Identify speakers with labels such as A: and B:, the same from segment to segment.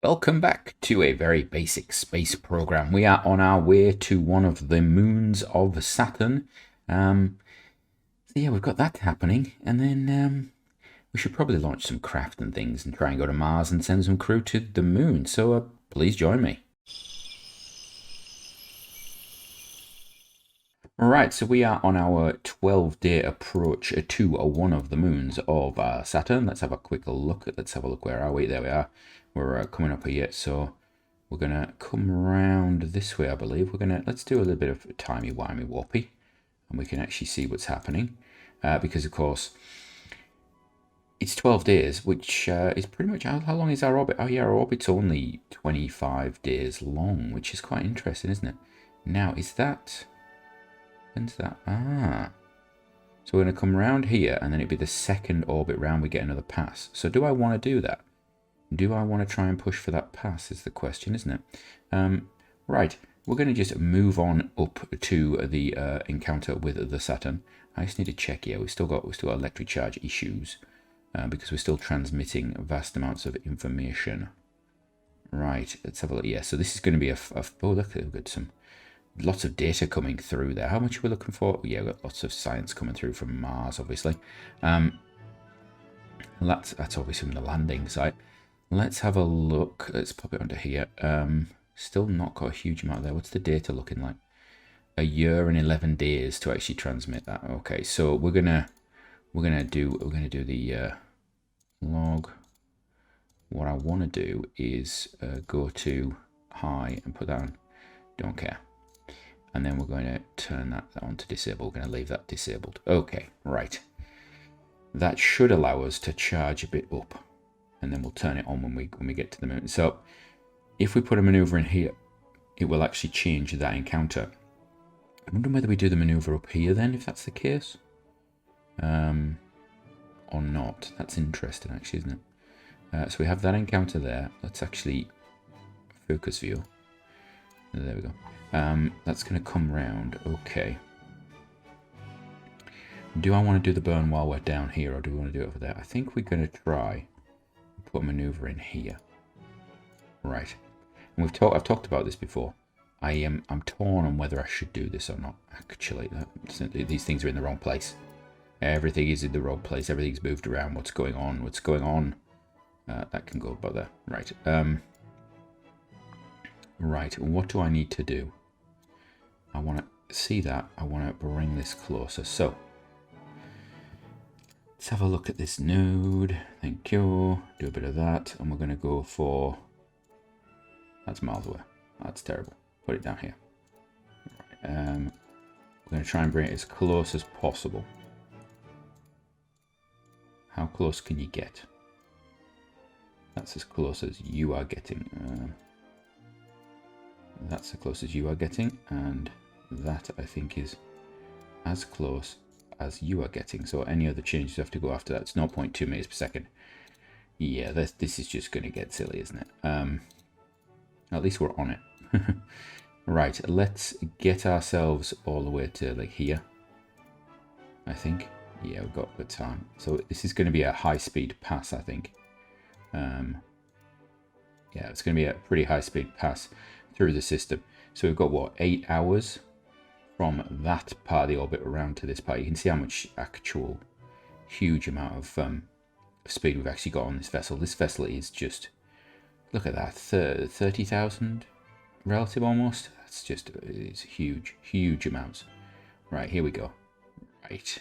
A: Welcome back to a very basic space program. We are on our way to one of the moons of Saturn. So yeah, we've got that happening, and then we should probably launch some craft and things and try and go to Mars and send some crew to the moon. So please join me. Right, so we are on our 12-day approach to one of the moons of Saturn. Let's have a quick look. Let's have a look. Where are we? There we are. We're coming up here. So we're gonna come around this way, I believe. Let's do a little bit of timey-wimey warpy, and we can actually see what's happening. Because of course it's 12 days, which is pretty much how long is our orbit? Oh yeah, our orbit's only 25 days long, which is quite interesting, isn't it? Now, is that... When's that? Ah. So we're going to come around here, and then it'd be the second orbit round we get another pass. So do I want to do that? Do I want to try and push for that pass is the question, isn't it? Right, we're going to just move on up to the encounter with the Saturn. I just need to check here. We've still got electric charge issues because we're still transmitting vast amounts of information. Right, let's have a look. Yeah, so this is going to be oh, look, we've got some... Lots of data coming through there. How much are we looking for? Yeah, we've got lots of science coming through from Mars, obviously. That's obviously from the landing site. Let's have a look. Let's pop it onto here. Still not got a huge amount there. What's the data looking like? A year and 11 days to actually transmit that. Okay, so we're gonna do the log. What I want to do is go to high and put that on don't care. And then we're going to turn that on to disable. We're going to leave that disabled. Okay, right. That should allow us to charge a bit up. And then we'll turn it on when we get to the moon. So if we put a maneuver in here, it will actually change that encounter. I wonder whether we do the maneuver up here then, if that's the case. Or not. That's interesting actually, isn't it? So we have that encounter there. Let's actually focus view. There we go. That's going to come round. Okay. Do I want to do the burn while we're down here, or do we want to do it over there? I think we're going to try put a maneuver in here. Right. And I've talked about this before. I'm torn on whether I should do this or not. Actually, these things are in the wrong place. Everything is in the wrong place. Everything's moved around. What's going on? What's going on? That can go about there. Right. Right. What do I need to do? I want to see that. I want to bring this closer. So let's have a look at this node. Thank you. Do a bit of that. And we're going to go for... That's miles away. That's terrible. Put it down here. Right. We're going to try and bring it as close as possible. How close can you get? That's as close as you are getting. That's as close as you are getting, and that I think is as close as you are getting. So any other changes have to go after that. It's 0.2 meters per second. Yeah, this is just going to get silly, isn't it? At least we're on it. Right, let's get ourselves all the way to like here. I think. Yeah, we've got good time. So this is going to be a high-speed pass, I think. Yeah, it's going to be a pretty high-speed pass through the system. So we've got what, 8 hours from that part of the orbit around to this part. You can see how much actual huge amount of speed we've actually got on this vessel. This vessel is just, look at that, 30,000 relative almost. That's just, it's huge amounts. Right, here we go. Right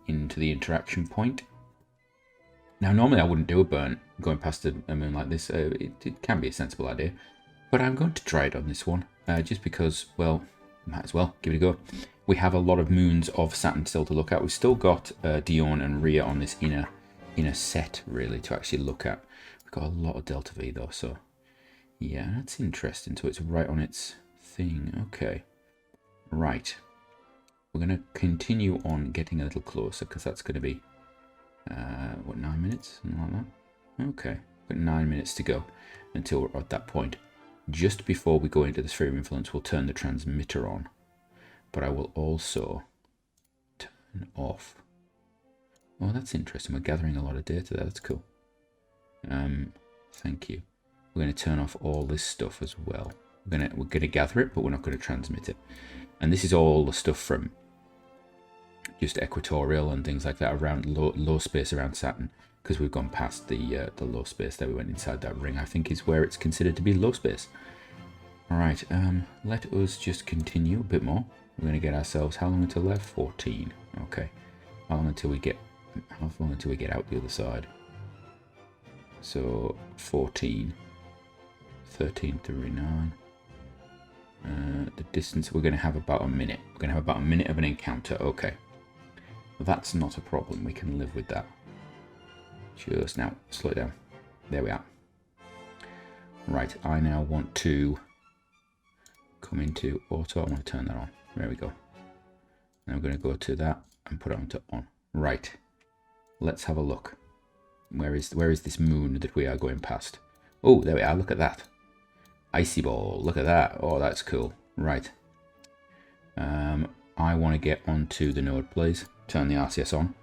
A: into the interaction point. Now normally I wouldn't do a burn going past a moon like this. It can be a sensible idea. But I'm going to try it on this one, just because, well, might as well give it a go. We have a lot of moons of Saturn still to look at. We've still got Dione and Rhea on this inner set, really, to actually look at. We've got a lot of Delta V, though, so... Yeah, that's interesting. So it's right on its thing. Okay. Right. We're going to continue on getting a little closer, because that's going to be, what, 9 minutes? Something like that? Okay. Got 9 minutes to go until we're at that point. Just before we go into the sphere of influence, we'll turn the transmitter on. But I will also turn off. Oh, that's interesting. We're gathering a lot of data there. That's cool. Thank you. we're going to turn off all this stuff as well. We're gonna gather it, but we're not going to transmit it. And this is all the stuff from just equatorial and things like that around low space around Saturn, because we've gone past the low space there. We went inside that ring, I think, is where it's considered to be low space. All right, let us just continue a bit more. We're going to get ourselves, how long until left? 14. Okay. How long until we get out the other side? So 14, 13:39. The distance, we're going to have about a minute. We're going to have about a minute of an encounter. Okay. That's not a problem. We can live with that. Just now, slow it down. There we are. Right, I now want to come into auto. I want to turn that on. There we go. Now I'm going to go to that and put it onto on. Right. Let's have a look. Where is this moon that we are going past? Oh, there we are. Look at that. Icy ball. Look at that. Oh, that's cool. Right. I want to get onto the node, please. Turn the RCS on.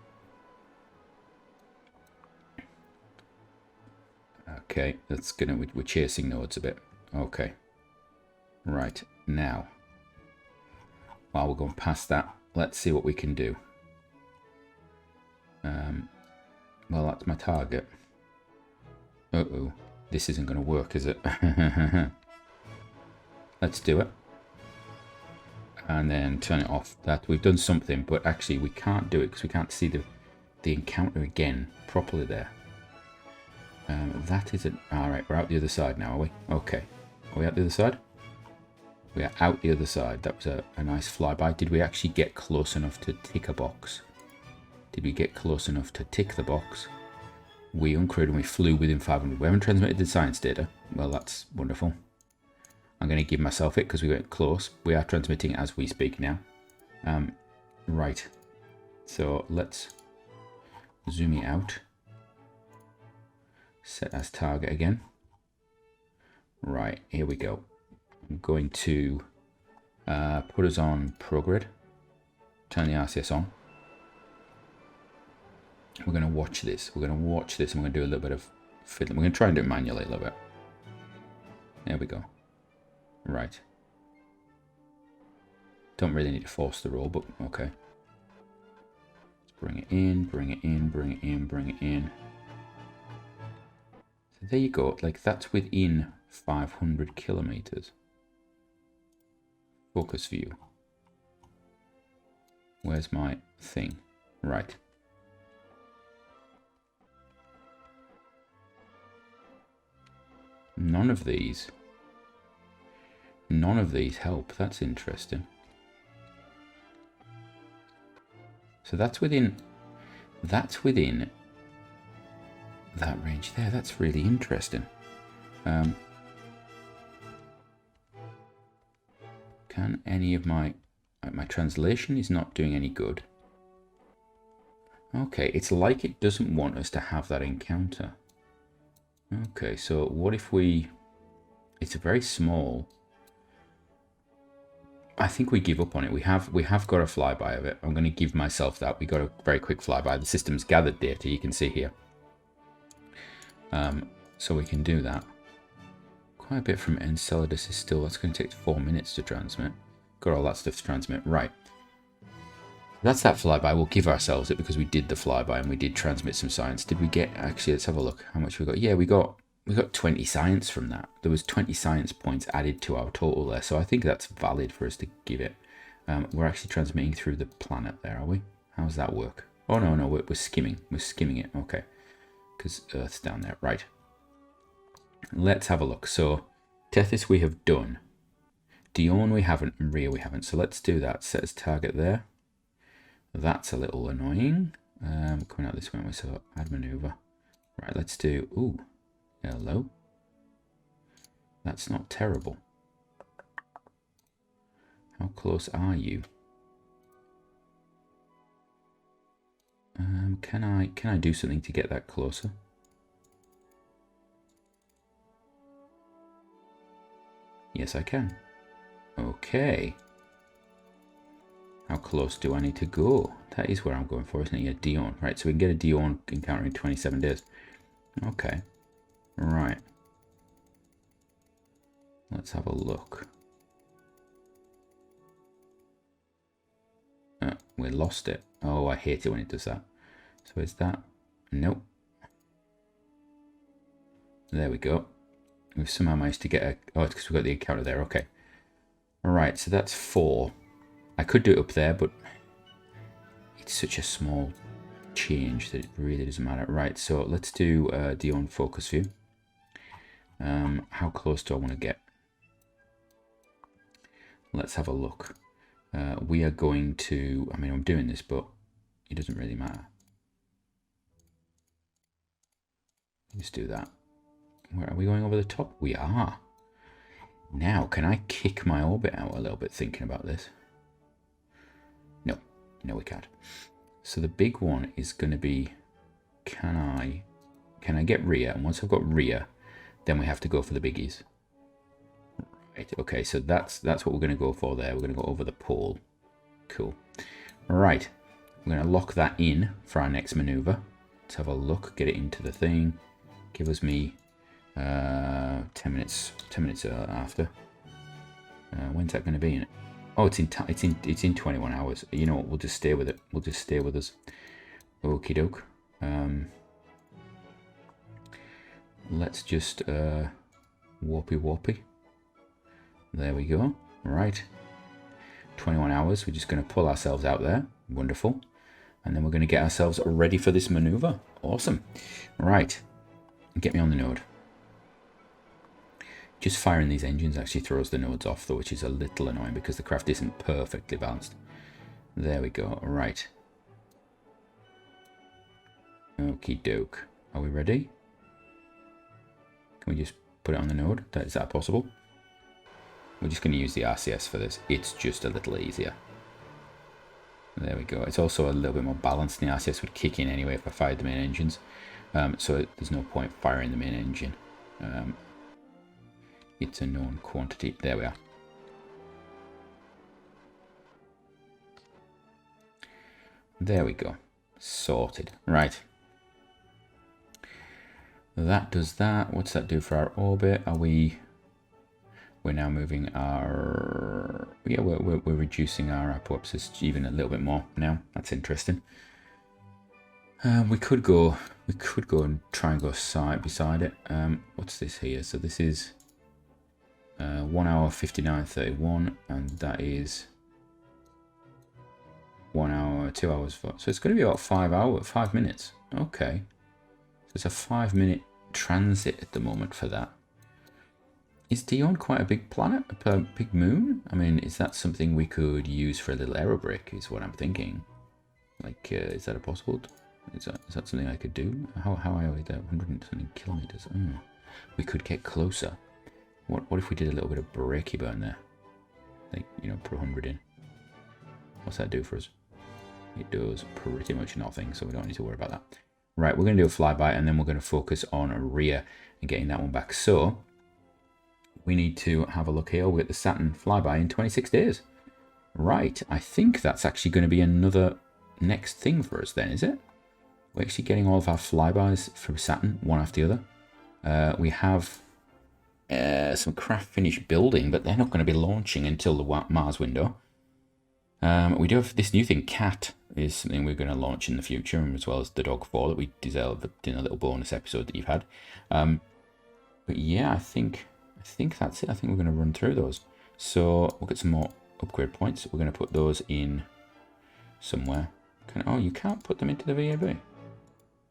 A: Okay, that's gonna, we're chasing nodes a bit. Okay. Right, now, while we're going past that, let's see what we can do. Well, that's my target. Uh-oh, this isn't going to work, is it? Let's do it. And then turn it off. That we've done something, but actually we can't do it because we can't see the encounter again properly there. That isn't... Alright, we're out the other side now, are we? Okay. Are we out the other side? We are out the other side. That was a nice flyby. Did we actually get close enough to tick a box? Did we get close enough to tick the box? We uncrewed and we flew within 500. We haven't transmitted the science data. Well, that's wonderful. I'm going to give myself it because we went close. We are transmitting as we speak now. Right. So let's zoom it out. Set as target again. Right, here we go. I'm going to put us on ProGrid. Turn the RCS on. We're going to watch this. We're going to watch this and we're going to do a little bit of fiddling. We're going to try and do it manually a little bit. There we go. Right. Don't really need to force the roll, but okay. Let's bring it in, bring it in, bring it in, bring it in. So there you go. Like, that's within 500 kilometers. Focus view. Where's my thing? Right. None of these help. That's interesting. So that's within that range there. That's really interesting. Can any of my translation is not doing any good. Okay, it's like it doesn't want us to have that encounter. Okay, so what if we... It's a very small... I think we give up on it. We have got a flyby of it. I'm going to give myself that. We got a very quick flyby. The system's gathered data, you can see here. So we can do that. Quite a bit from Enceladus is still... That's going to take 4 minutes to transmit. Got all that stuff to transmit. Right. That's that flyby. We'll give ourselves it because we did the flyby and we did transmit some science. Did we get... Actually, let's have a look. How much we got? Yeah, we got 20 science from that. There was 20 science points added to our total there. So I think that's valid for us to give it. We're actually transmitting through the planet there, are we? How does that work? Oh, no, we're skimming. We're skimming it. Okay. Because Earth's down there. Right. Let's have a look. So Tethys we have done. Dione we haven't, and Rhea we haven't. So let's do that. Set as target there. That's a little annoying. Coming out this way, so add maneuver. Right, let's do... Ooh, hello. That's not terrible. How close are you? Can I do something to get that closer? Yes, I can. Okay. How close do I need to go? That is where I'm going for, isn't it? Yeah, Dione. Right, so we can get a Dione encounter in 27 days. Okay. Right. Let's have a look. We lost it. Oh, I hate it when it does that. So is that? Nope. There we go. We've somehow managed to get a... Oh, it's because we've got the encounter there. Okay. Alright, so that's 4. I could do it up there, but it's such a small change that it really doesn't matter. Right, so let's do Dione focus view. How close do I want to get? Let's have a look. We are going to... I mean, I'm doing this, but it doesn't really matter. Let's do that. Where are we going over the top? We are. Now, can I kick my orbit out a little bit thinking about this? No. No, we can't. So the big one is going to be, can I get Rhea? And once I've got Rhea, then we have to go for the biggies. Right, okay, so that's what we're going to go for there. We're going to go over the pole. Cool. Right, we're going to lock that in for our next maneuver. Let's have a look, get it into the thing. Give us me 10 minutes after. When's that going to be in it? Oh, it's in 21 hours. You know what? We'll just stay with it. We'll just stay with us. Okie doke. Let's just warpy. There we go. Right. 21 hours. We're just going to pull ourselves out there. Wonderful. And then we're going to get ourselves ready for this maneuver. Awesome. Right. Get me on the node. Just firing these engines actually throws the nodes off, though, which is a little annoying because the craft isn't perfectly balanced. There we go. Right. Okie doke. Are we ready? Can we just put it on the node? Is that possible? We're just going to use the RCS for this. It's just a little easier. There we go. It's also a little bit more balanced. The RCS would kick in anyway if I fired the main engines. So there's no point firing the main engine. It's a known quantity. There we are. There we go. Sorted. Right. That does that. What's that do for our orbit? Are we... We're now moving our... Yeah, we're reducing our apoapsis even a little bit more now. That's interesting. We could go and try and go side beside it. What's this here? So this is 1 hour 59:31, and that is 1 hour 2 hours 4. So it's going to be about 5 minutes. Okay, so it's a 5-minute transit at the moment for that. Is Dione quite a big planet, a big moon? I mean, is that something we could use for a little aerobrake? Is what I'm thinking. Like, is that a possible? Is that something I could do? How are we there? 100 and something kilometers. Oh, we could get closer. What if we did a little bit of brakey burn there? Like, you know, put 100 in. What's that do for us? It does pretty much nothing, so we don't need to worry about that. Right, we're going to do a flyby, and then we're going to focus on Rhea and getting that one back. So we need to have a look here. We'll get the Saturn flyby in 26 days. Right, I think that's actually going to be another next thing for us then, is it? We're actually getting all of our flybys for Saturn, one after the other. We have some craft finished building, but they're not going to be launching until the Mars window. We do have this new thing, Cat, is something we're going to launch in the future, as well as the Dog 4 that we deserved in a little bonus episode that you've had. But yeah, I think that's it. I think we're going to run through those. So we'll get some more upgrade points. We're going to put those in somewhere. Oh, you can't put them into the VAB.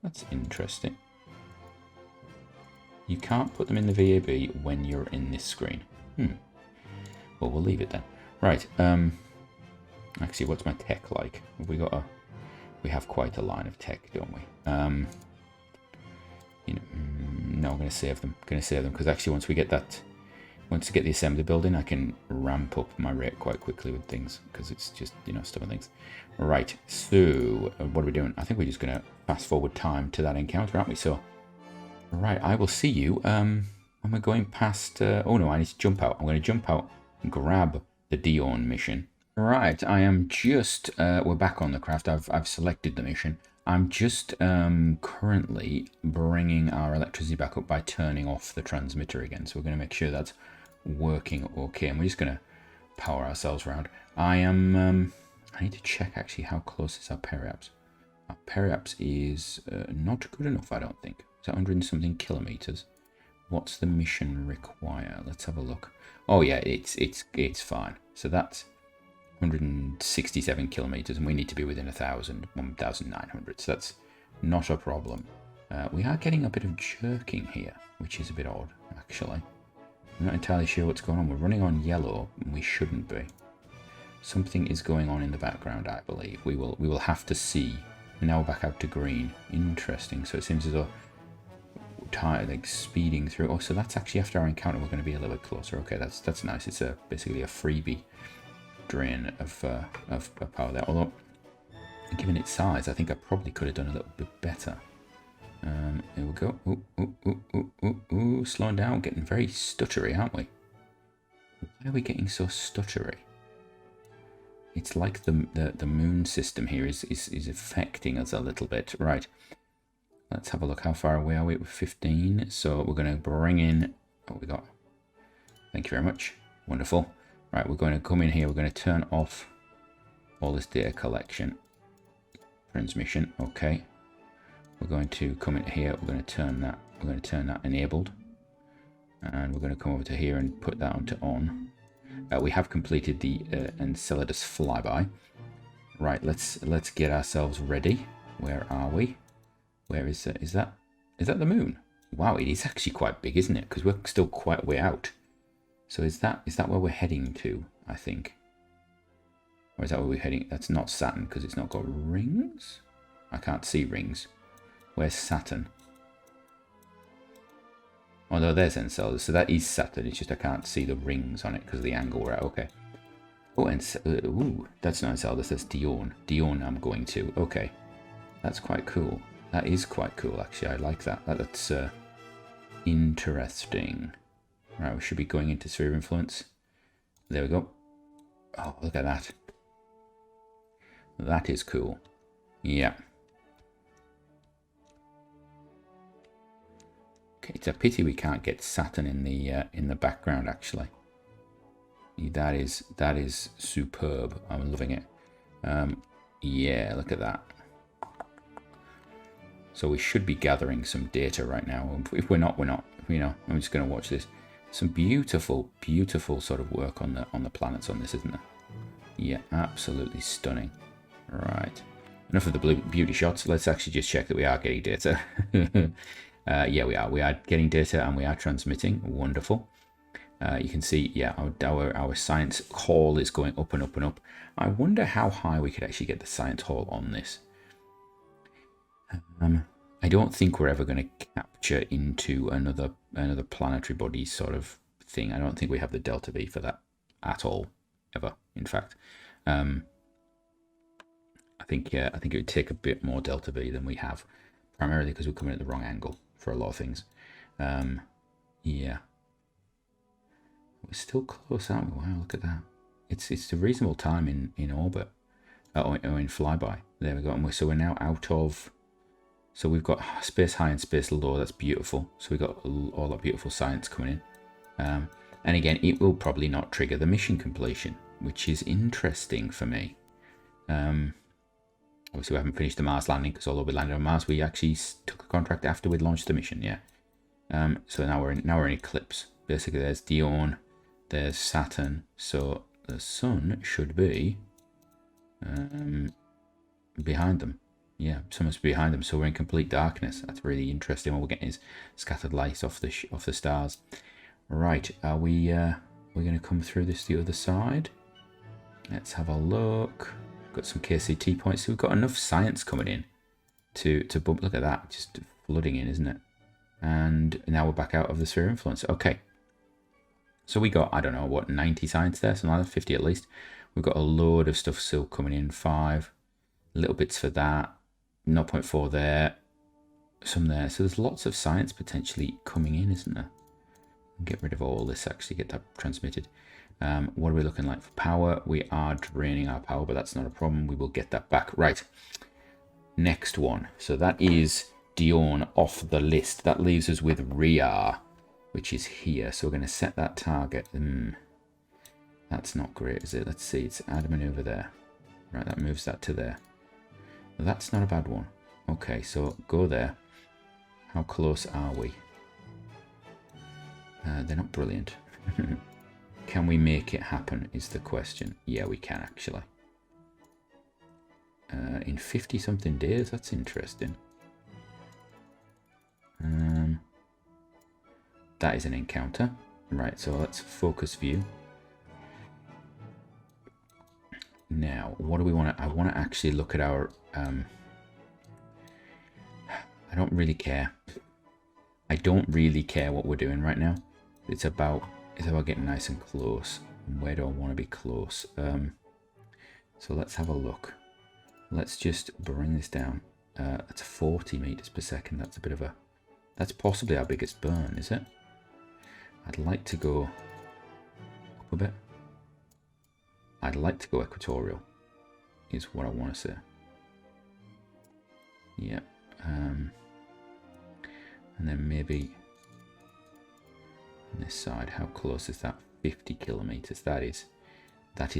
A: That's interesting. You can't put them in the VAB when you're in this screen. Well, we'll leave it then. Right. Actually, what's my tech like? Have we got a... We have quite a line of tech, don't we? You know, no, I'm going to save them. Because actually, once we get the assembly building, I can ramp up my rate quite quickly with things, because it's just, you know, stuff and things. Right. So what are we doing? I think we're just going to fast forward time to that encounter, aren't we? So, right. I will see you. When we're going past. Oh no, I need to jump out. I'm going to jump out and grab the Dione mission. Right, I am just, we're back on the craft. I've selected the mission. I'm just currently bringing our electricity back up by turning off the transmitter again. So we're going to make sure that's working okay, and we're just going to power ourselves around. I need to check actually how close is our periaps. Our periaps is not good enough, I don't think. It's 100 and something kilometers. What's the mission require? Let's have a look. Oh yeah, it's fine. So that's 167 kilometers, and we need to be within 1,900. So that's not a problem. We are getting a bit of jerking here, which is a bit odd, actually. I'm not entirely sure what's going on. We're running on yellow, and we shouldn't be. Something is going on in the background, I believe. We will have to see. And now we're back out to green. Interesting. So it seems as though we're tired, like speeding through. Oh, so that's actually after our encounter. We're going to be a little bit closer. Okay, that's nice. It's basically a freebie drain of power there. Although, given its size, I think I probably could have done a little bit better. Here we go. Ooh, slowing down, getting very stuttery, aren't we? Why are we getting so stuttery? It's like the moon system here is affecting us a little bit. Right. Let's have a look. How far away are we? We're 15. So we're going to bring in what we got. Thank you very much. Wonderful. Right, we're going to come in here. We're going to turn off all this data collection. Transmission. Okay. We're going to come in here. We're going to turn that. We're going to turn that enabled. And we're going to come over to here and put that onto on. We have completed the Enceladus flyby. Right, let's get ourselves ready. Where are we? Where is that? Is that the moon? Wow, it is actually quite big, isn't it? Because we're still quite a way out. So is that where we're heading to? I think. Or is that where we're heading? That's not Saturn because it's not got rings. I can't see rings. Where's Saturn? Oh no, there's Enceladus. So that is Saturn. It's just I can't see the rings on it because of the angle we're at. Okay. Oh, ooh, that's not Enceladus. That's Dione. Dione I'm going to. Okay. That's quite cool. That is quite cool, actually. I like that. That's interesting. Right, we should be going into sphere of influence. There we go. Oh, look at that. That is cool. Yeah. Okay, it's a pity we can't get Saturn in the background, actually. That is superb. I'm loving it. Yeah, look at that. So we should be gathering some data right now. If we're not, we're not. You know, I'm just going to watch this. Some beautiful, beautiful sort of work on the planets on this, isn't there? Yeah, absolutely stunning. Right. Enough of the beauty shots. Let's actually just check that we are getting data. Yeah, we are. We are getting data and we are transmitting. Wonderful. You can see, yeah, our science haul is going up and up and up. I wonder how high we could actually get the science haul on this. I don't think we're ever going to capture into another planetary body sort of thing. I don't think we have the delta V for that at all, ever. In fact, I think it would take a bit more delta V than we have, primarily because we're coming at the wrong angle for a lot of things. Yeah, we're still close, aren't we? Wow, look at that. It's a reasonable time in orbit, or in flyby. There we go. And so we're now out of. So we've got space high and space low. That's beautiful. So we've got all that beautiful science coming in. And again, it will probably not trigger the mission completion, which is interesting for me. Obviously, we haven't finished the Mars landing because although we landed on Mars, we actually took a contract after we'd launched the mission. Yeah. So now we're in eclipse. Basically, there's Dione, there's Saturn. So the sun should be behind them. Yeah, someone's behind them, so we're in complete darkness. That's really interesting. What we're getting is scattered light off the stars. Right, are we're going to come through this the other side? Let's have a look. Got some KCT points. So we've got enough science coming in to bump. Look at that, just flooding in, isn't it? And now we're back out of the sphere of influence. Okay. So we got, I don't know, what, 90 science there? Something like that, 50 at least. We've got a load of stuff still coming in. 5 little bits for that. 0.4 there, some there. So there's lots of science potentially coming in, isn't there? Get rid of all this, actually get that transmitted. What are we looking like for power? We are draining our power, but that's not a problem. We will get that back. Right. Next one. So that is Dione off the list. That leaves us with Rhea. which is here. So we're going to set that target. That's not great, is it? Let's see. It's add maneuver there. Right, that moves that to there. Well, that's not a bad one. Okay, so go there. How close are we? They're not brilliant. Can we make it happen is the question. Yeah, we can actually. In 50 something days, that's interesting. That is an encounter. Right, so let's focus view. Now, what do we want to... I want to actually look at our... I don't really care. I don't really care what we're doing right now. It's about getting nice and close. And where do I want to be close? So let's have a look. Let's just bring this down. That's 40 meters per second. That's a bit of a... That's possibly our biggest burn, is it? I'd like to go up a bit. I'd like to go equatorial, is what I want to say. Yeah. And then maybe on this side, how close is that? 50 kilometers. That is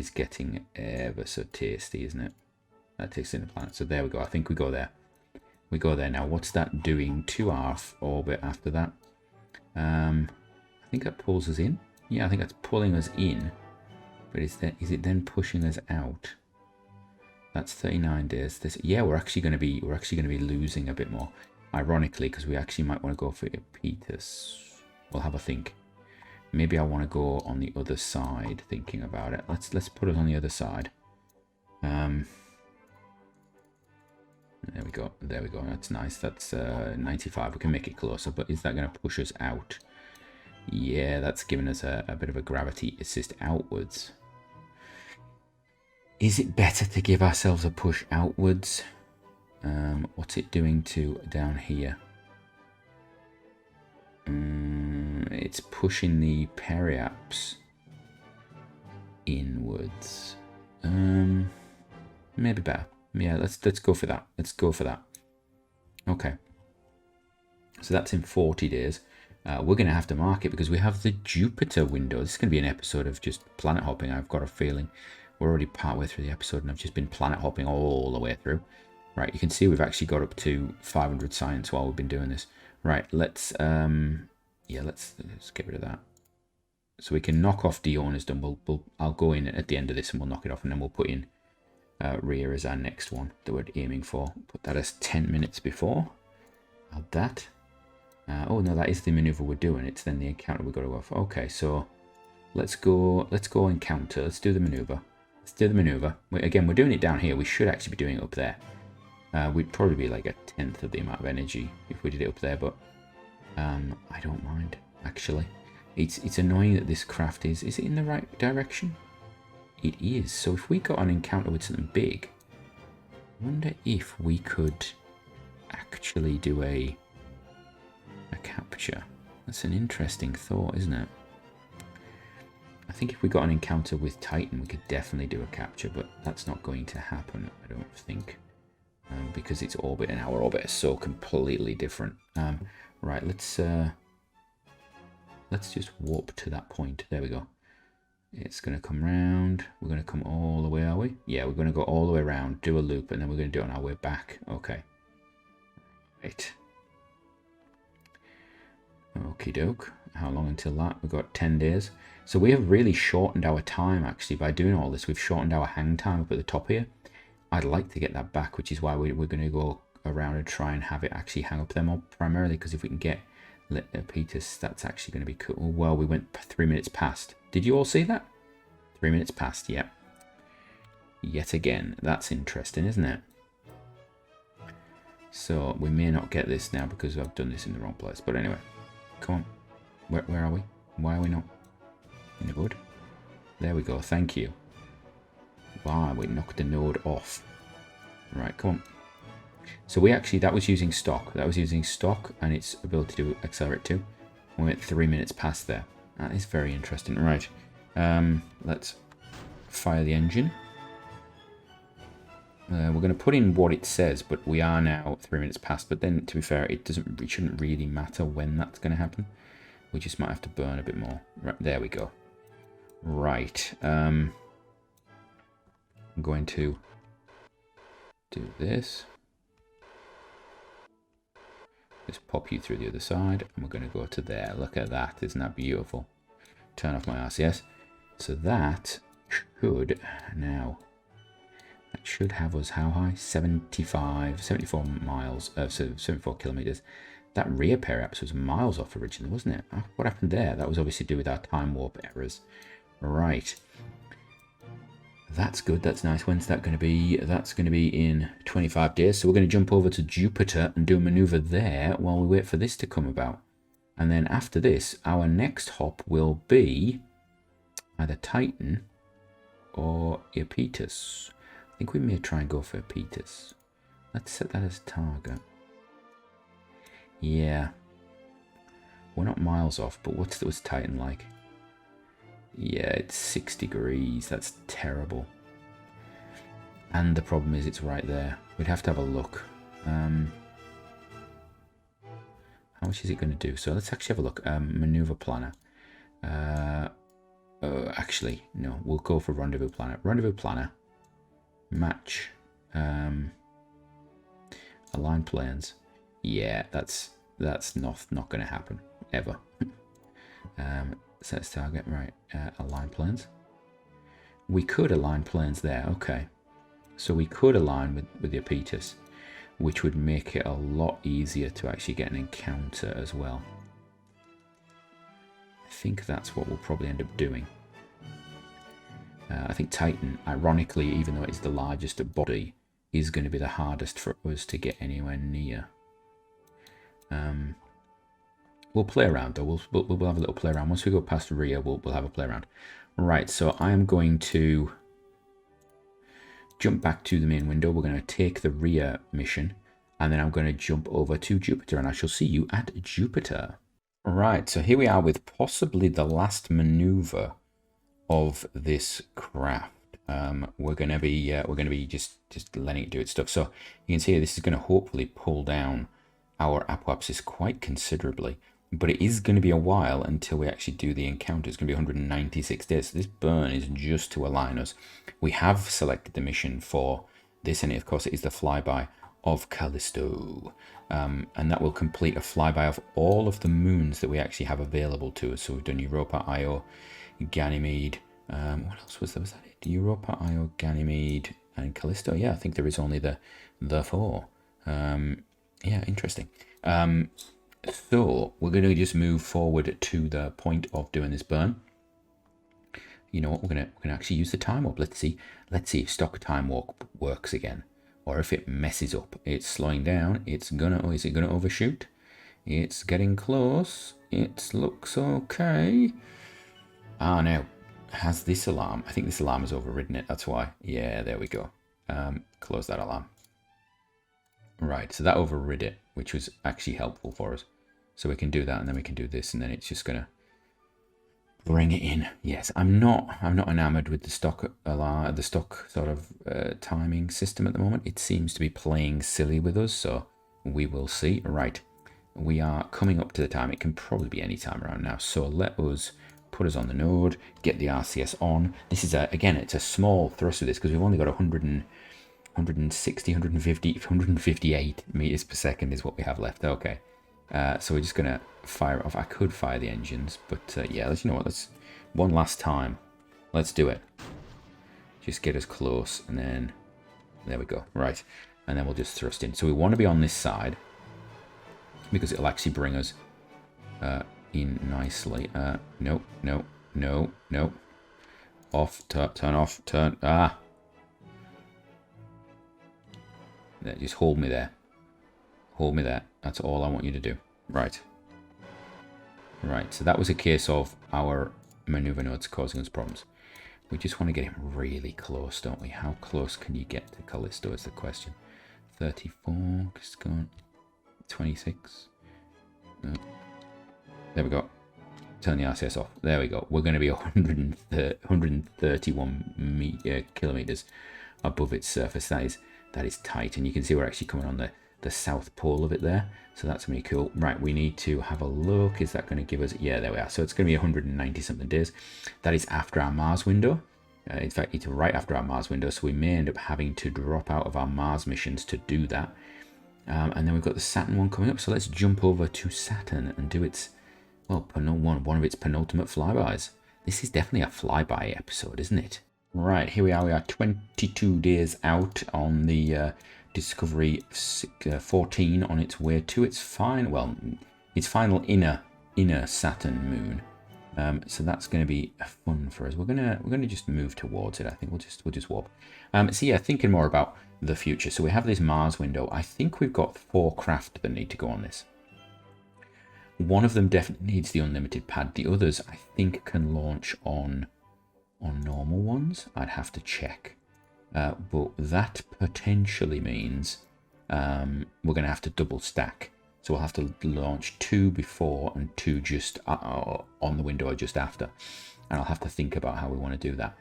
A: getting ever so tasty, isn't it? That takes in the planet. So there we go. I think we go there. We go there now. What's that doing to our orbit after that? I think that pulls us in. Yeah, I think that's pulling us in. But is it then pushing us out? That's 39 days. Yeah, we're actually going to be losing a bit more. Ironically, because we actually might want to go for Peter's. We'll have a think. Maybe I want to go on the other side. Thinking about it, let's put it on the other side. There we go. There we go. That's nice. That's 95. We can make it closer, but is that going to push us out? Yeah, that's giving us a bit of a gravity assist outwards. Is it better to give ourselves a push outwards? What's it doing to down here? It's pushing the periaps inwards. Maybe better. Yeah, let's go for that. Let's go for that. Okay. So that's in 40 days. We're going to have to mark it because we have the Jupiter window. This is going to be an episode of just planet hopping. I've got a feeling we're already partway through the episode and I've just been planet hopping all the way through. Right, you can see we've actually got up to 500 science while we've been doing this. Right, let's let's get rid of that. So we can knock off Dione as done. I'll go in at the end of this and we'll knock it off and then we'll put in Rhea as our next one that we're aiming for. Put that as 10 minutes before. Add that. Oh no, that is the maneuver we're doing. It's then the encounter we've got to go for. Okay, so let's go encounter. Let's do the maneuver. Let's do the maneuver. Again, we're doing it down here. We should actually be doing it up there. We'd probably be like 1/10 of the amount of energy if we did it up there, but I don't mind, actually. It's annoying that this craft is it in the right direction? It is. So if we got an encounter with something big, I wonder if we could actually do a capture. That's an interesting thought, isn't it? I think if we got an encounter with Titan, we could definitely do a capture, but that's not going to happen, I don't think. Because its orbit and our orbit is so completely different. Right, let's just warp to that point. There we go. It's going to come round. We're going to come all the way, are we? Yeah, we're going to go all the way around, do a loop, and then we're going to do it on our way back. Okay. Right. Okie doke. How long until that? We've got 10 days. So we have really shortened our time, actually, by doing all this. We've shortened our hang time up at the top here. I'd like to get that back, which is why we're going to go around and try and have it actually hang up there more, primarily because if we can get Peter's, that's actually going to be cool. Well, we went 3 minutes past. Did you all see that? 3 minutes past, yeah. Yet again, that's interesting, isn't it? So we may not get this now because I've done this in the wrong place. But anyway, come on. Where are we? Why are we not in the wood? There we go. Thank you. Wow, we knocked the node off. Right, come on. So we actually, that was using stock. That was using stock and its ability to accelerate too. We went 3 minutes past there. That is very interesting. Right. Let's fire the engine. We're going to put in what it says, but we are now 3 minutes past. But then, to be fair, it shouldn't really matter when that's going to happen. We just might have to burn a bit more. Right, there we go. Right. I'm going to do this. Just pop you through the other side, and we're going to go to there. Look at that. Isn't that beautiful? Turn off my RCS. So that should now... That should have us how high? 74 miles, so 74 kilometers. That Rhea perhaps was miles off originally, wasn't it? What happened there? That was obviously to do with our time warp errors. Right. That's good. That's nice. When's that going to be? That's going to be in 25 days. So we're going to jump over to Jupiter and do a maneuver there while we wait for this to come about. And then after this, our next hop will be either Titan or Iapetus. I think we may try and go for Iapetus. Let's set that as target. Yeah. We're not miles off, but what's Titan like? Yeah, it's 6 degrees. That's terrible. And the problem is it's right there. We'd have to have a look. How much is it going to do? So let's actually have a look. Maneuver planner. Actually, no. We'll go for rendezvous planner. Rendezvous planner. Match. Align planes. Yeah, that's not going to happen. Ever. Set target, right, align planes. We could align planes there, okay. So we could align with the Iapetus, which would make it a lot easier to actually get an encounter as well. I think that's what we'll probably end up doing. I think Titan, ironically, even though it's the largest body, is going to be the hardest for us to get anywhere near. We'll play around though. We'll have a little play around. Once we go past Rhea, we'll have a play around. Right, so I am going to jump back to the main window. We're going to take the Rhea mission, and then I'm going to jump over to Jupiter, and I shall see you at Jupiter. Right, so here we are with possibly the last maneuver of this craft. We're going to be just letting it do its stuff. So you can see this is going to hopefully pull down our apoapsis quite considerably. But it is going to be a while until we actually do the encounter. It's going to be 196 days. So this burn is just to align us. We have selected the mission for this, and of course it is the flyby of Callisto. And that will complete a flyby of all of the moons that we actually have available to us. So we've done Europa, Io, Ganymede. What else was there? Was that it? Europa, Io, Ganymede, and Callisto. Yeah, I think there is only the 4. Yeah, interesting. So we're going to just move forward to the point of doing this burn. You know what? We're gonna actually use the time warp. Let's see if stock time warp works again, or if it messes up. It's slowing down. Is it gonna overshoot? It's getting close. It looks okay. Ah, no. Has this alarm? I think this alarm has overridden it. That's why. Yeah, there we go. Close that alarm. Right, so that overrid it, which was actually helpful for us. So we can do that, and then we can do this, and then it's just gonna bring it in. Yes, I'm not enamored with the stock alarm, the stock sort of timing system at the moment. It seems to be playing silly with us, so we will see. Right, we are coming up to the time. It can probably be any time around now. So let us put us on the node, get the RCS on. This is again, it's a small thrust of this because we've only got 160, 150, 158 meters per second is what we have left. Okay, so we're just gonna fire it off. I could fire the engines, but yeah, you know what? Let's one last time. Let's do it. Just get us close, and then there we go. Right, and then we'll just thrust in. So we want to be on this side because it'll actually bring us in nicely. No. Off. Turn off. Turn. Ah. Just hold me there. Hold me there. That's all I want you to do. Right. Right, so that was a case of our maneuver nodes causing us problems. We just want to get him really close, don't we? How close can you get to Callisto is the question. 34, just going 26. There we go. Turn the RCS off. There we go. We're going to be 131 kilometers above its surface. That is tight, and you can see we're actually coming on the the south pole of it there. So that's going to be cool. Right, we need to have a look. Is that going to give us... Yeah, there we are. So it's going to be 190 something days. That is after our Mars window. In fact, it's right after our Mars window. So we may end up having to drop out of our Mars missions to do that. And then we've got the Saturn one coming up. So let's jump over to Saturn and do its... Well, one of its penultimate flybys. This is definitely a flyby episode, isn't it? Right, here we are. We are 22 days out on the... Discovery 14 on its way to its final, its final inner Saturn moon. So that's going to be fun for us. We're gonna just move towards it. I think we'll just warp. So yeah, thinking more about the future. So we have this Mars window. I think we've got 4 craft that need to go on this. One of them definitely needs the unlimited pad. The others, I think, can launch on normal ones. I'd have to check. But that potentially means we're going to have to double stack. So we'll have to launch 2 before and 2 just on the window or just after. And I'll have to think about how we want to do that.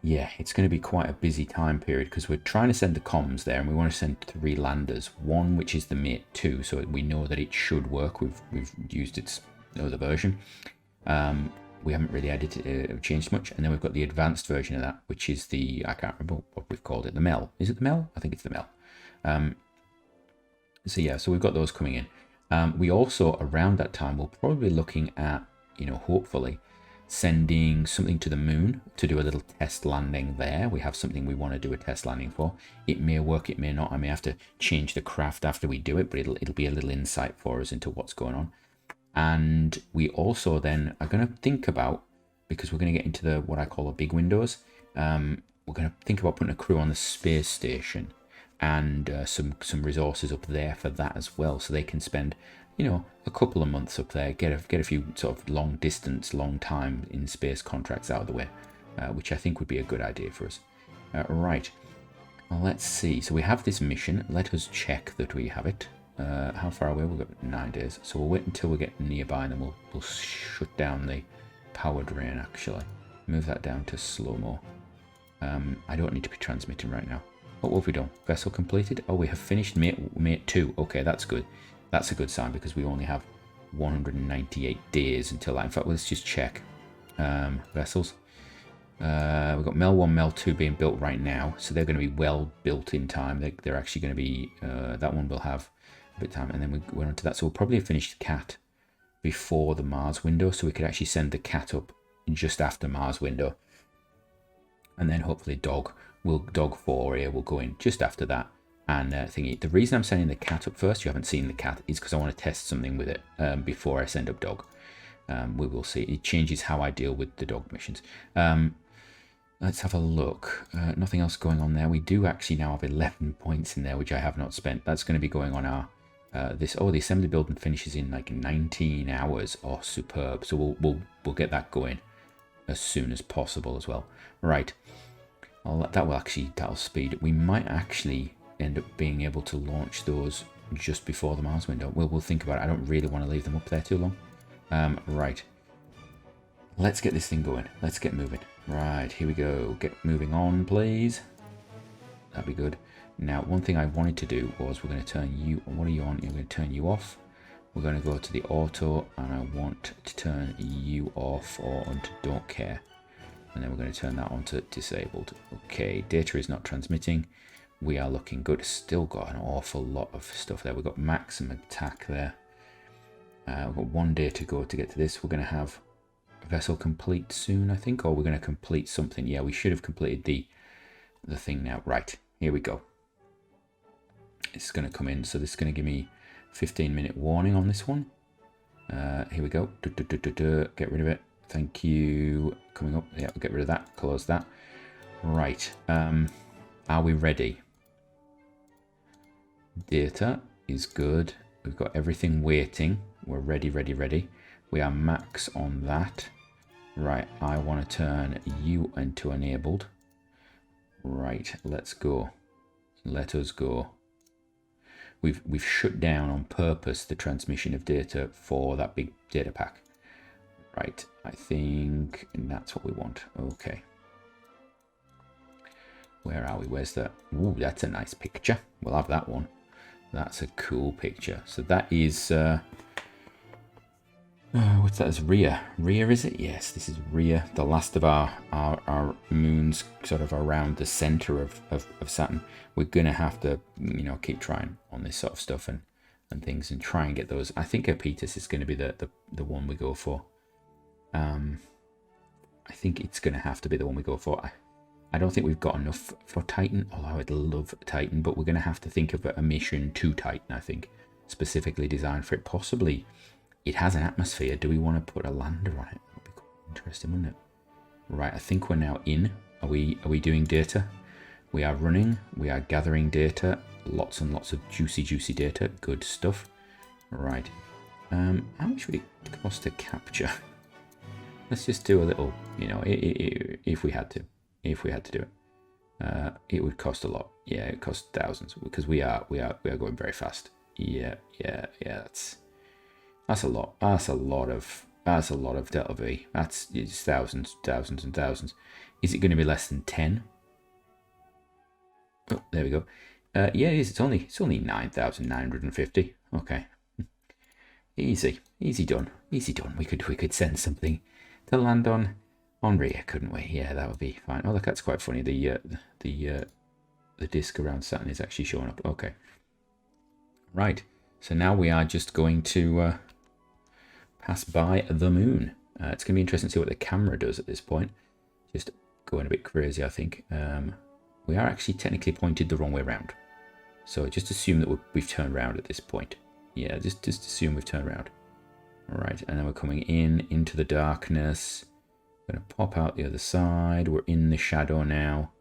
A: Yeah, it's going to be quite a busy time period because we're trying to send the comms there and we want to send 3 landers. One which is the Mate 2, so we know that it should work. We've used its other version. We haven't really changed much. And then we've got the advanced version of that, which is the, I can't remember what we've called it, the Mel. Is it the Mel? I think it's the Mel. So yeah, so we've got those coming in. We also, around that time, we'll probably be looking at, hopefully, sending something to the moon to do a little test landing there. We have something we want to do a test landing for. It may work, it may not. I may have to change the craft after we do it, but it'll be a little insight for us into what's going on. And we also then are going to think about, because we're going to get into the what I call the big windows, we're going to think about putting a crew on the space station and some resources up there for that as well, so they can spend, a couple of months up there, get a few sort of long time in space contracts out of the way, which I think would be a good idea for us. Right, well, let's see. So we have this mission. Let us check that we have it. How far away? We've got 9 days, so we'll wait until we get nearby and then we'll shut down the power drain. Actually, move that down to slow-mo. I don't need to be transmitting right now. What have we done? Vessel completed. Oh, we have finished mate 2. Okay, that's good. That's a good sign because we only have 198 days until that. In fact, let's just check vessels. We've got Mel 1, Mel 2 being built right now, so they're going to be well built in time. They're actually going to be that one will have a bit of time, and then we went on to that. So we'll probably have finished Cat before the Mars window, so we could actually send the Cat up just after Mars window, and then hopefully Dog 4 here will go in just after that. And thingy. The reason I'm sending the Cat up first, you haven't seen the Cat, is because I want to test something with it before I send up Dog. We will see. It changes how I deal with the Dog missions. Let's have a look. Nothing else going on there. We do actually now have 11 points in there, which I have not spent. That's going to be going on our the assembly building finishes in like 19 hours. Oh, superb. So we'll get that going as soon as possible as well. Right. That'll speed. We might actually end up being able to launch those just before the Mars window. We'll think about it. I don't really want to leave them up there too long. Right. Let's get this thing going. Let's get moving. Right, here we go. Get moving on, please. That'd be good. Now, one thing I wanted to do was we're going to turn you... What are you on? We're going to turn you off. We're going to go to the auto, and I want to turn you off or onto don't care. And then we're going to turn that on to disabled. Okay, data is not transmitting. We are looking good. Still got an awful lot of stuff there. We've got maximum attack there. We've got 1 day to go to get to this. We're going to have vessel complete soon, I think, or we're going to complete something. Yeah, we should have completed the thing now. Right, here we go. It's going to come in, so this is going to give me 15-minute warning on this one. Here we go. Get rid of it. Thank you. Coming up. Yeah, we'll get rid of that. Close that. Right. Are we ready? Data is good. We've got everything waiting. We're ready, ready, ready. We are max on that. Right, I want to turn you into enabled. Right, let's go. Let us go. We've shut down on purpose the transmission of data for that big data pack. Right, I think that's what we want. Okay. Where are we? Where's that? Ooh, that's a nice picture. We'll have that one. That's a cool picture. So that is... what's that? Is Rhea. Rhea, is it? Yes, this is Rhea. The last of our moons sort of around the center of Saturn. We're going to have to, you know, keep trying on this sort of stuff and things and try and get those. I think Apetus is going to be the one we go for. I think it's going to have to be the one we go for. I don't think we've got enough for Titan, although I'd love Titan, but we're going to have to think of a mission to Titan, I think, specifically designed for it. Possibly it has an atmosphere. Do we want to put a lander on it? That would be quite interesting, wouldn't it? Right, I think we're now in. Are we doing data? We are running. We are gathering data. Lots and lots of juicy data. Good stuff. Right. How much would it cost to capture? Let's just do a little, you know, if we had to. If we had to do it, it would cost a lot. Yeah, it costs thousands because we are going very fast. Yeah. That's a lot. That's a lot of delta V. It's thousands and thousands. Is it going to be less than 10? Oh, there we go. Yeah, it is. It's only 9,950. Okay, easy done. We could send something to land on Rhea, couldn't we? Yeah, that would be fine. Oh, look, that's quite funny. The disk around Saturn is actually showing up. Okay. Right. So now we are just going to pass by the moon. It's going to be interesting to see what the camera does at this point. Just going a bit crazy, I think. We are actually technically pointed the wrong way around. So just assume that we've turned around at this point. Yeah, just assume we've turned around. All right, and then we're coming into the darkness. Going to pop out the other side. We're in the shadow now.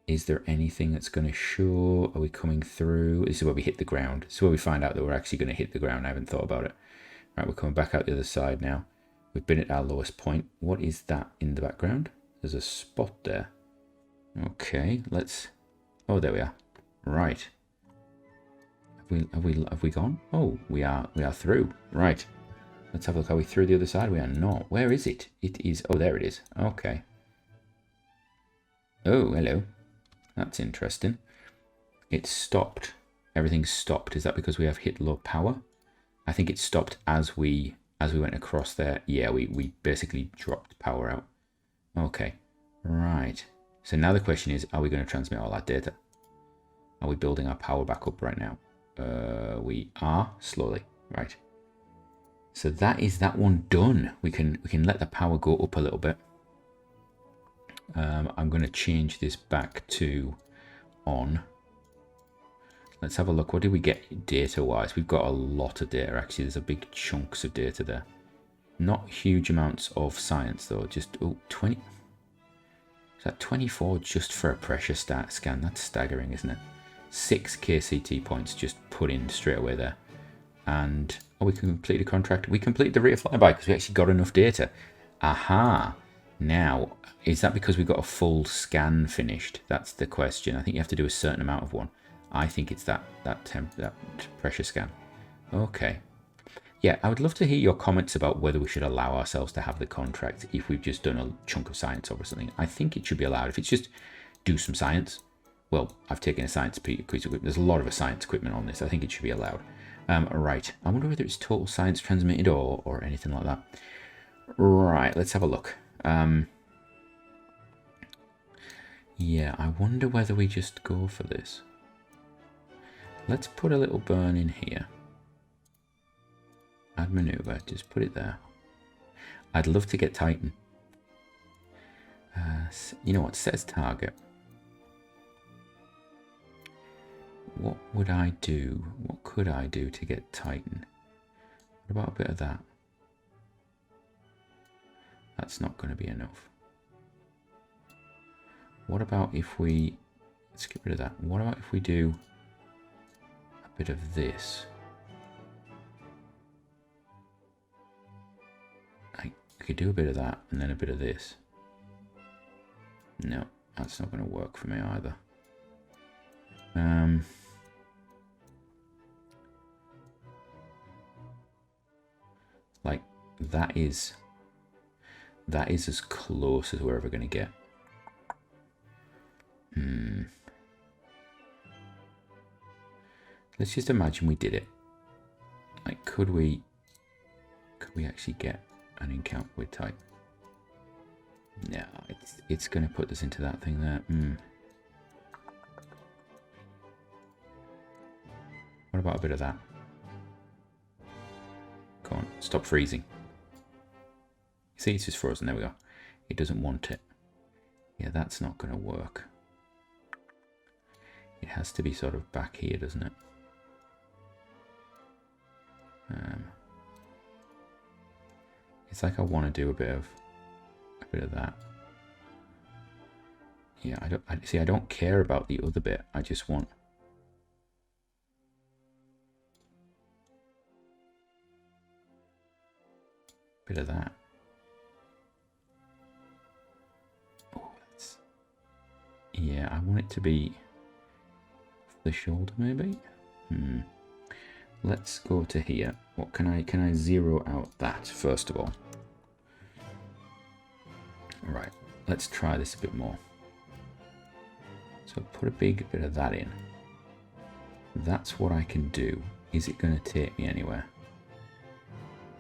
A: Is there anything that's going to show? Are we coming through? This is where we hit the ground. This is where we find out that we're actually going to hit the ground. I haven't thought about it. Right, we're coming back out the other side now. We've been at our lowest point. What is that in the background? There's a spot there. Okay, let's... Oh, there we are. Right. Have we gone? Oh, we are through. Right. Let's have a look. Are we through the other side? We are not. Where is it? It is... Oh, there it is. Okay. Oh, hello. That's interesting. It stopped. Everything's stopped. Is that because we have hit low power? I think it stopped as we went across there. Yeah, we basically dropped power out. Okay. Right. So now the question is, are we going to transmit all that data? Are we building our power back up right now? We are slowly. Right. So that is that one done. We can let the power go up a little bit. I'm going to change this back to on. Let's have a look. What did we get data-wise? We've got a lot of data, actually. There's a big chunks of data there. Not huge amounts of science, though. Just, 20. Is that 24 just for a pressure scan? That's staggering, isn't it? 6 KCT points just put in straight away there. And, oh, we can complete a contract. We completed the Rhea flyby because we actually got enough data. Aha! Now, is that because we got a full scan finished? That's the question. I think you have to do a certain amount of one. I think it's that pressure scan. Okay. Yeah, I would love to hear your comments about whether we should allow ourselves to have the contract if we've just done a chunk of science or something. I think it should be allowed. If it's just do some science, well, I've taken a science piece of equipment. There's a lot of science equipment on this. I think it should be allowed. Right. I wonder whether it's total science transmitted or anything like that. Right, let's have a look. Yeah, I wonder whether we just go for this. Let's put a little burn in here. Add maneuver, just put it there. I'd love to get Titan. You know what, says target. What would I do? What could I do to get Titan? What about a bit of that? That's not going to be enough. What about if we... Let's get rid of that. What about if we do a bit of this? I could do a bit of that and then a bit of this. No, that's not going to work for me either. Like, that is as close as we're ever going to get. Let's just imagine we did it. Like, could we actually get an encounter with Titan? No, it's going to put us into that thing there. What about a bit of that? Go on, stop freezing. See, it's just frozen. There we go. It doesn't want it. Yeah, that's not going to work. It has to be sort of back here, doesn't it? It's like I want to do a bit of that. Yeah, I don't care about the other bit. I just want a bit of that. Oh, yeah, I want it to be the shoulder, maybe. Let's go to here. What can I zero out that first of all? All right, let's try this a bit more. So put a big bit of that in. That's what I can do. Is it going to take me anywhere?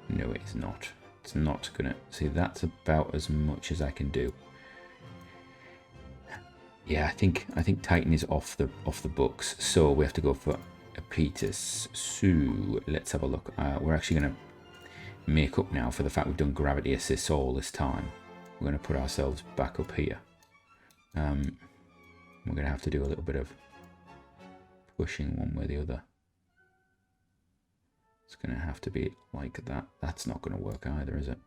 A: No, it's not. It's not going to. See, that's about as much as I can do. Yeah, I think Titan is off the books. So we have to go for Apetus. So let's have a look. We're actually going to make up now for the fact we've done gravity assist all this time. We're going to put ourselves back up here. We're going to have to do a little bit of pushing one way or the other. It's going to have to be like that. That's not going to work either, is it?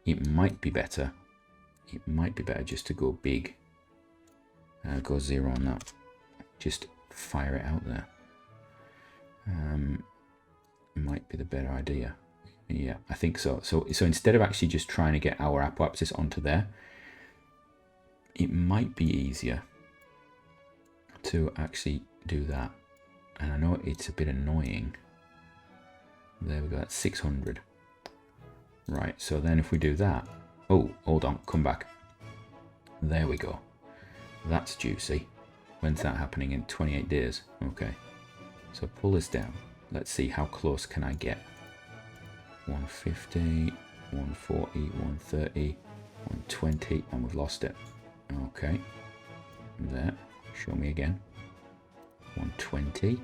A: It might be better. It might be better just to go big. Go zero on that. Just fire it out there. Might be the better idea. Yeah, I think so. So instead of actually just trying to get our apoapsis onto there, it might be easier to actually do that. And I know it's a bit annoying. There we go, that's 600. Right, so then if we do that, oh, hold on, come back. There we go. That's juicy. When's that happening? In 28 days. Okay. So pull this down. Let's see how close can I get. 150, 140, 130, 120, and we've lost it. Okay. There. Show me again. 120.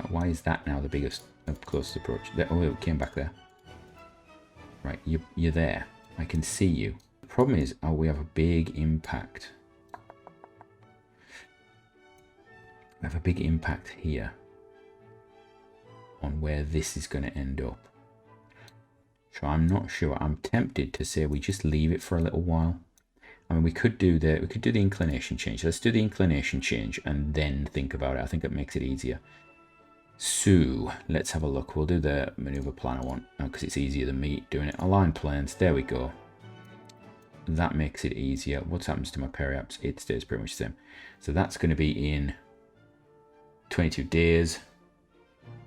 A: Why is that now the biggest, closest approach? There, oh, it came back there. Right, you're there. I can see you. The problem is, we have a big impact. We have a big impact here on where this is going to end up. So I'm not sure. I'm tempted to say we just leave it for a little while. I mean, we could do the inclination change. Let's do the inclination change and then think about it. I think that makes it easier. So let's have a look. We'll do the maneuver plan I want because it's easier than me doing it. Align planes. There we go. That makes it easier. What happens to my periaps? It stays pretty much the same. So that's going to be in 22 days.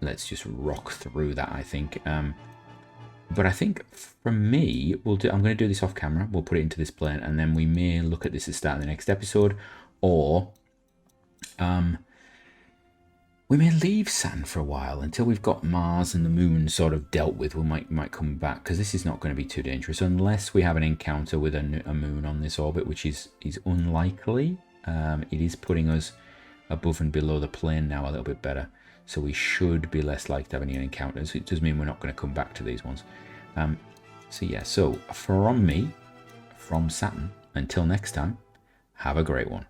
A: Let's just rock through that, I think. But I think from me, I'm going to do this off camera. We'll put it into this plane, and then we may look at this at the start of the next episode, or we may leave Saturn for a while until we've got Mars and the Moon sort of dealt with. We might come back because this is not going to be too dangerous unless we have an encounter with a Moon on this orbit, which is unlikely. It is putting us above and below the plane now a little bit better. So we should be less likely to have any encounters. It does mean we're not going to come back to these ones. So yeah, so from me, from Saturn, until next time, have a great one.